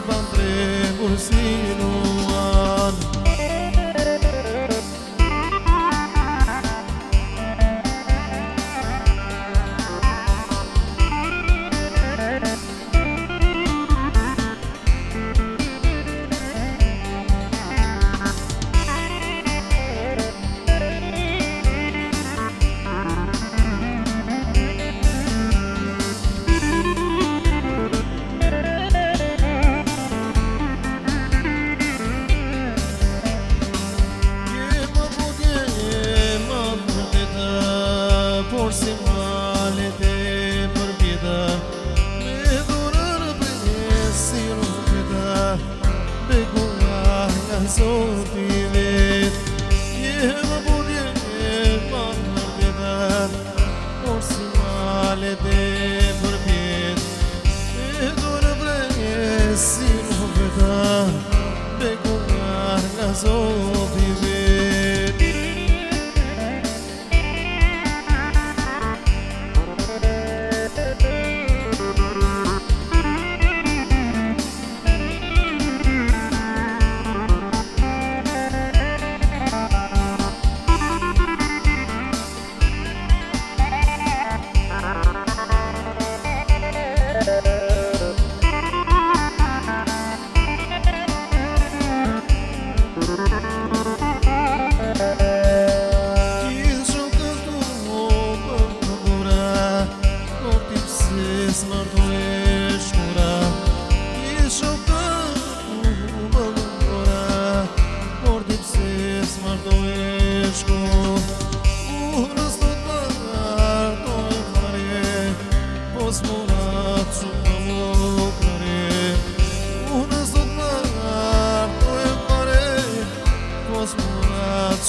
ban tremur si nuan. Por si malet e përpjeta, me dhurër për si rupeta, begoja nga Zoti vet. Më budje ma përpjeta, por si malet e përpjet, me dhurër për si rupeta, begoja nga Zoti vet.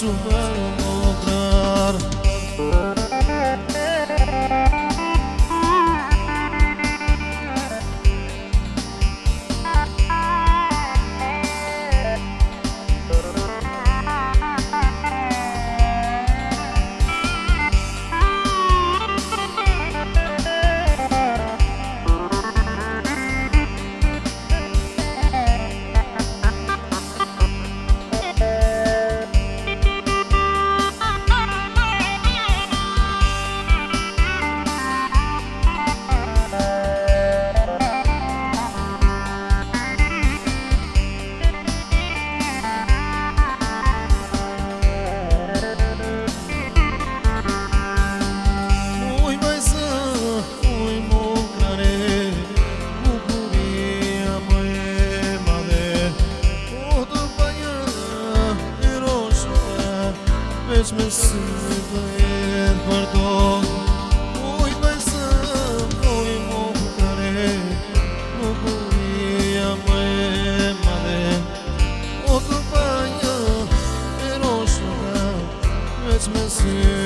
Super mokrar. Veç me sy të erë për tokë, ujt me sëm, ujt mo kare, bukuria më e madhe. O të panja e roshëra, veç me sy